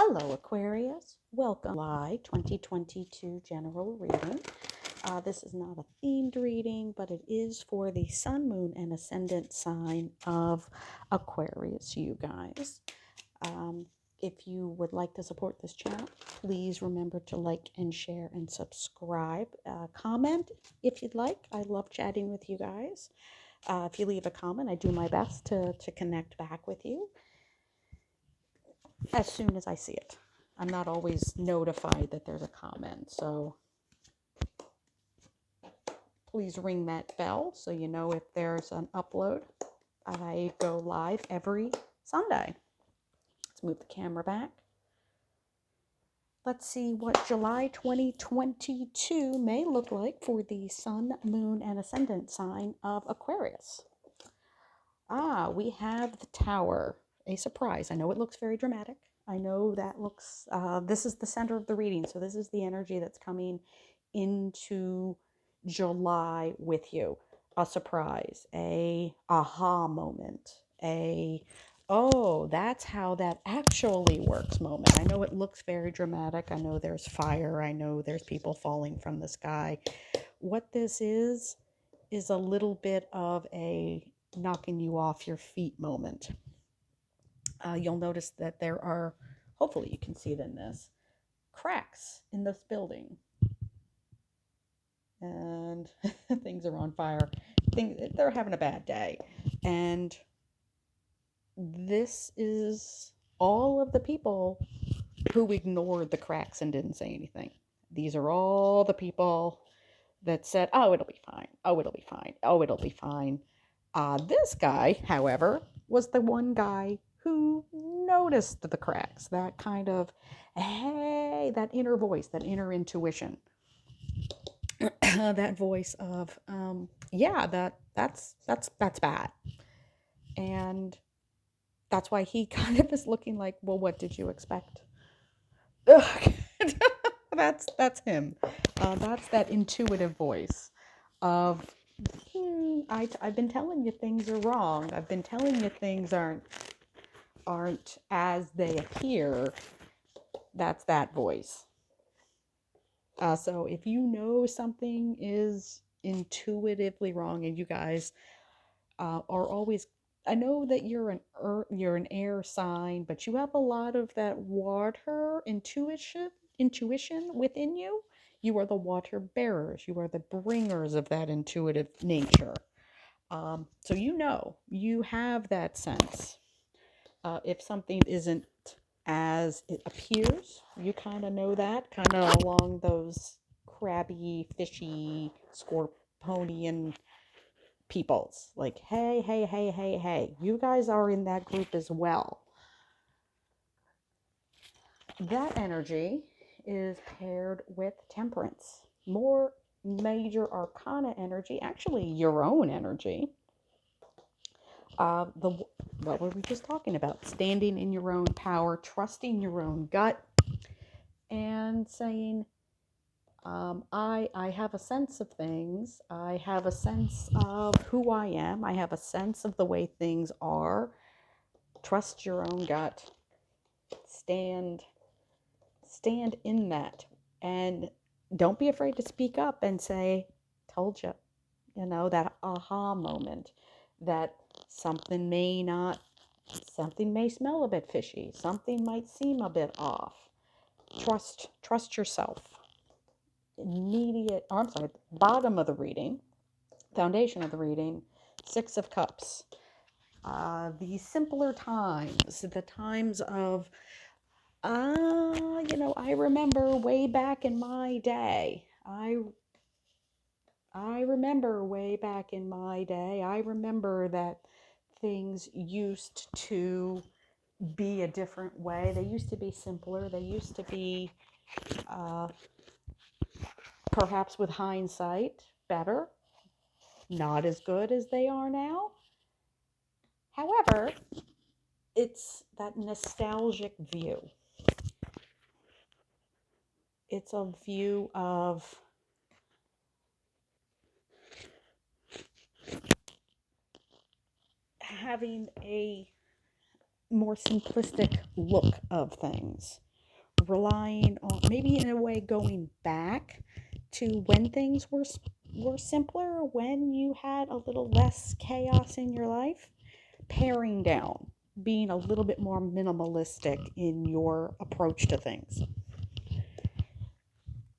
Hello, Aquarius. Welcome to July 2022 general reading. This is not a themed reading, but it is for the sun, moon, and ascendant sign of Aquarius, you guys. If you would like to support this channel, please remember to like and share and subscribe. Comment if you'd like. I love chatting with you guys. If you leave a comment, I do my best to connect back with you as soon as I see it. I'm not always notified that there's a comment, so please ring that bell so you know if there's an upload. I go live every Sunday. Let's move the camera back. Let's see what July 2022 may look like for the sun, moon, and ascendant sign of Aquarius. We have the Tower, a surprise. I know it looks very dramatic. I know that looks, this is the center of the reading, so this is the energy that's coming into July with you. A surprise, a aha moment, oh, that's how that actually works moment. I know it looks very dramatic. I know there's fire. I know there's people falling from the sky. What this is a little bit of a knocking you off your feet moment. You'll notice that there are, hopefully you can see it in this, cracks in this building. And things are on fire. They're having a bad day. And this is all of the people who ignored the cracks and didn't say anything. These are all the people that said, oh, it'll be fine. Oh, it'll be fine. Oh, it'll be fine. This guy, however, was the one guy who noticed the cracks, that kind of, hey, that inner voice, that inner intuition, that voice of, yeah, that's bad. And that's why he kind of is looking like, well, what did you expect? That's him. That's that intuitive voice of, I've been telling you things are wrong. I've been telling you things aren't as they appear. That's that voice. So if you know something is intuitively wrong, and you guys are always, I know that you're an air sign, but you have a lot of that water intuition within you. You are the water bearers. You are the bringers of that intuitive nature. So you have that sense. If something isn't as it appears, you kind of know that, kind of along those crabby, fishy, scorpionian peoples. Like, hey, hey, hey, hey, hey, you guys are in that group as well. That energy is paired with temperance. More major arcana energy, actually your own energy. What were we just talking about? Standing in your own power, trusting your own gut, and saying, I have a sense of things. I have a sense of who I am. I have a sense of the way things are. Trust your own gut. Stand in that, and don't be afraid to speak up and say, "Told you." You know, that aha moment, that something may smell a bit fishy. Something might seem a bit off. Trust yourself. Bottom of the reading, foundation of the reading, Six of Cups. The simpler times, the times of, I remember way back in my day. I remember way back in my day. I remember that things used to be a different way. They used to be simpler. They used to be, perhaps with hindsight, better. Not as good as they are now. However, it's that nostalgic view. It's a view of having a more simplistic look of things. relying on, maybe in a way going back to when things were simpler, when you had a little less chaos in your life, paring down, being a little bit more minimalistic in your approach to things.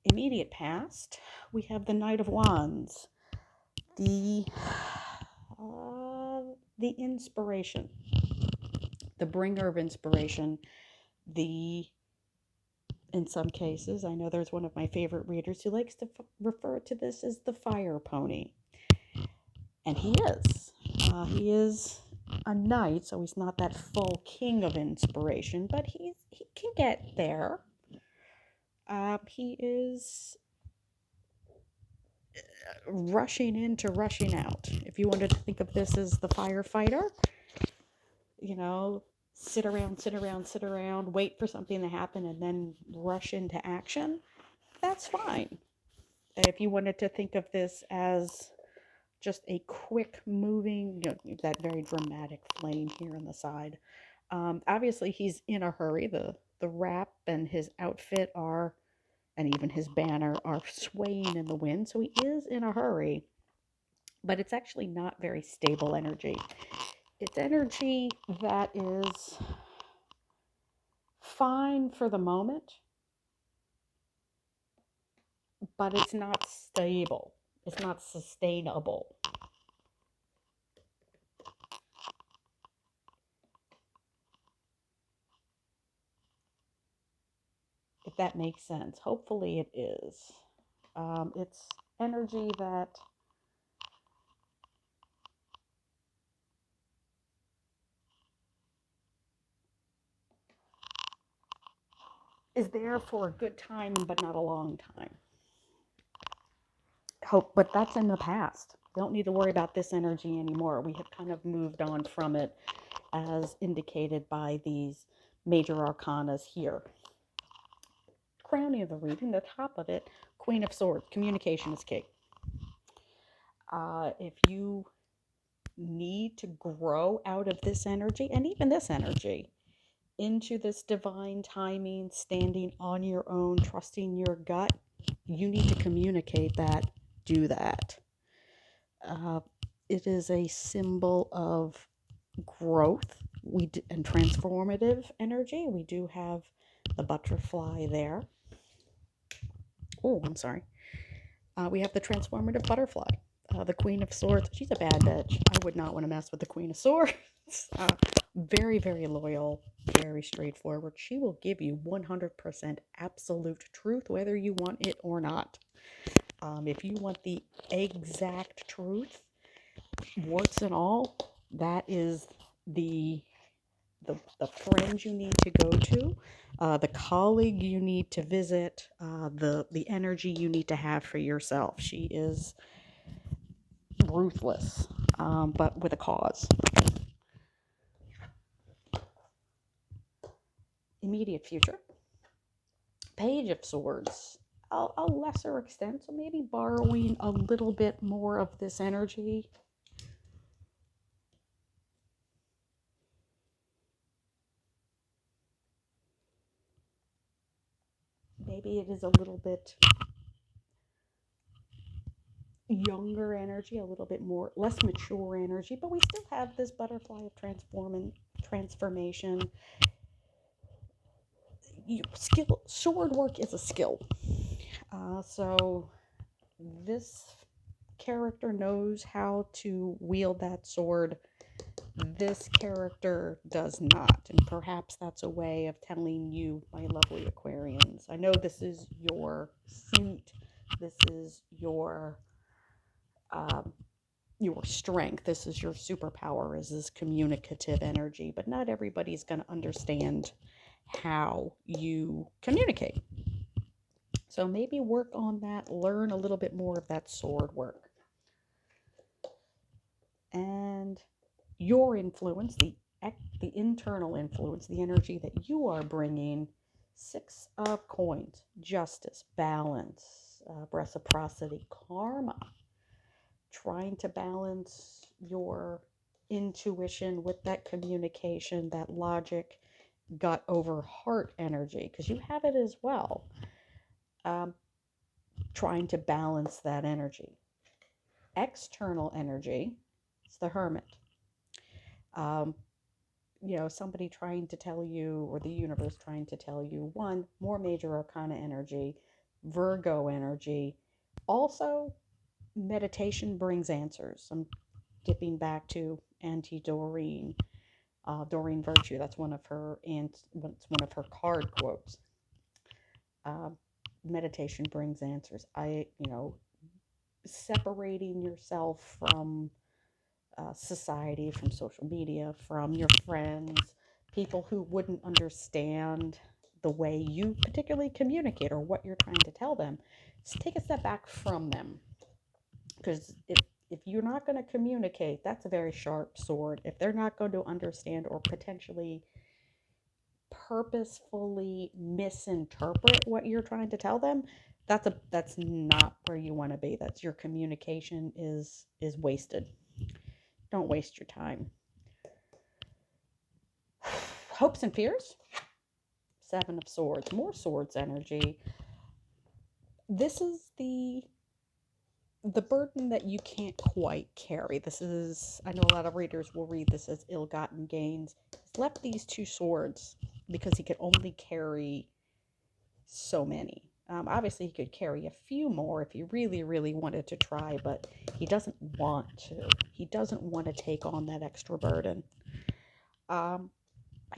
Immediate past, we have the Knight of Wands, the the inspiration, the bringer of inspiration, the in some cases, I know there's one of my favorite readers who likes to refer to this as the fire pony. And he is. He is a knight, so he's not that full king of inspiration, but he can get there. He is rushing in to rushing out. If you wanted to think of this as the firefighter, you know, sit around, wait for something to happen, and then rush into action, that's fine. If you wanted to think of this as just a quick moving, that very dramatic flame here on the side. Obviously, he's in a hurry. The wrap and his outfit are, and even his banner are swaying in the wind. So he is in a hurry, but it's actually not very stable energy. It's energy that is fine for the moment, but it's not stable. It's not sustainable. If that makes sense. Hopefully it is. It's energy that is there for a good time, but not a long time. But that's in the past. We don't need to worry about this energy anymore. We have kind of moved on from it, as indicated by these major arcanas here. Crowning of the reading, the top of it, Queen of Swords. Communication is key. If you need to grow out of this energy, and even this energy, into this divine timing, standing on your own, trusting your gut, you need to communicate that, do that. It is a symbol of growth and transformative energy. We do have the butterfly there. Oh, I'm sorry. We have the transformative butterfly, the Queen of Swords. She's a bad bitch. I would not want to mess with the Queen of Swords. Very, very loyal, very straightforward. She will give you 100% absolute truth, whether you want it or not. If you want the exact truth, warts and all, that is the friend you need to go to, the colleague you need to visit, the energy you need to have for yourself. She is ruthless, but with a cause. Immediate future. Page of Swords. A lesser extent, so maybe borrowing a little bit more of this energy. Maybe it is a little bit younger energy, a little bit more, less mature energy, but we still have this butterfly of transformation. Sword work is a skill. So this character knows how to wield that sword. This character does not. And perhaps that's a way of telling you, my lovely Aquarians, I know this is your suit. This is your strength. This is your superpower, is this communicative energy. But not everybody's going to understand how you communicate. So maybe work on that, learn a little bit more of that sword work. And your influence, the internal influence, the energy that you are bringing, 6 of Coins, justice, balance, reciprocity, karma, trying to balance your intuition with that communication, that logic, gut over heart energy, because you have it as well. Um, Trying to balance that energy. External energy is the hermit. Um, somebody trying to tell you, or the universe trying to tell you, one, more major arcana energy, Virgo energy. Also, meditation brings answers. I'm dipping back to Auntie Doreen, Doreen Virtue. That's one of her, and it's one of her card quotes. Uh, Meditation brings answers. Separating yourself from society, from social media, from your friends, people who wouldn't understand the way you particularly communicate or what you're trying to tell them. Just take a step back from them, because if you're not going to communicate, that's a very sharp sword. If they're not going to understand or potentially purposefully misinterpret what you're trying to tell them, that's not where you want to be. That's your communication is wasted. Don't waste your time. Hopes and fears. Seven of Swords. More swords energy. This is the burden that you can't quite carry. This is, I know a lot of readers will read this as ill-gotten gains. He's left these two swords because he could only carry so many. Obviously, he could carry a few more if he really, really wanted to try, but he doesn't want to. He doesn't want to take on that extra burden. I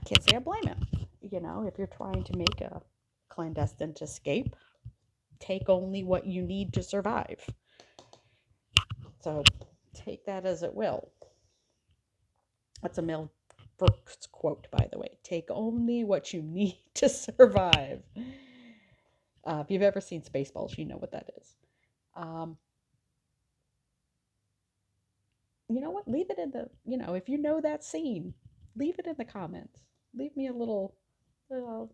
can't say I blame him. If you're trying to make a clandestine escape, take only what you need to survive. So take that as it will. That's a Mel Brooks quote, by the way. Take only what you need to survive. If you've ever seen Spaceballs, you know what that is. You know what? Leave it in the, if you know that scene, leave it in the comments. Leave me a little, uh,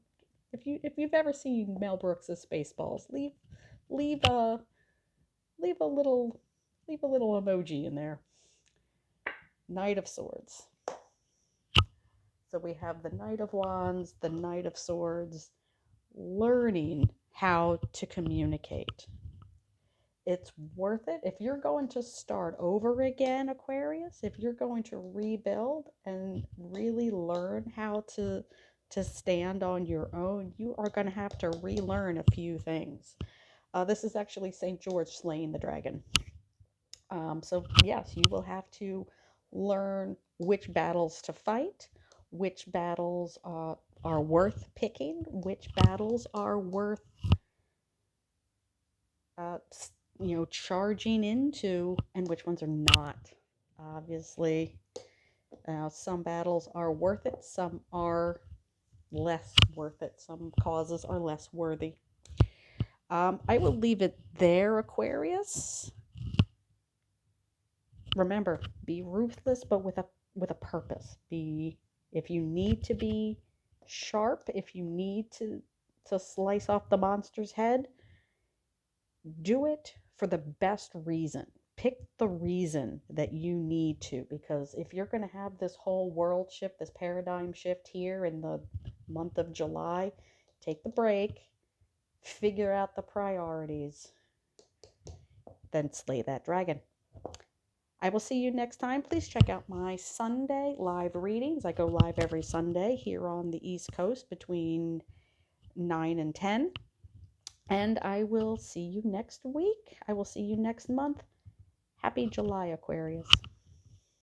if you've ever seen Mel Brooks' Spaceballs, leave a leave a little leave a little emoji in there. Knight of Swords. So we have the Knight of Wands, the Knight of Swords, learning how to communicate. It's worth it. If you're going to start over again, Aquarius, if you're going to rebuild and really learn how to stand on your own, you are going to have to relearn a few things. This is actually St. George slaying the dragon. So yes, you will have to learn which battles to fight, which battles are worth picking, which battles are worth uh, charging into, and which ones are not. Obviously, some battles are worth it, some are less worth it, some causes are less worthy. I will leave it there, Aquarius. Remember, be ruthless, but with a purpose. If you need to be sharp, if you need to slice off the monster's head, do it for the best reason. Pick the reason that you need to, because if you're going to have this whole world shift, this paradigm shift here in the month of July, take the break, figure out the priorities, then slay that dragon. I will see you next time. Please check out my Sunday live readings. I go live every Sunday here on the East Coast between 9 and 10. And I will see you next week. I will see you next month. Happy July, Aquarius.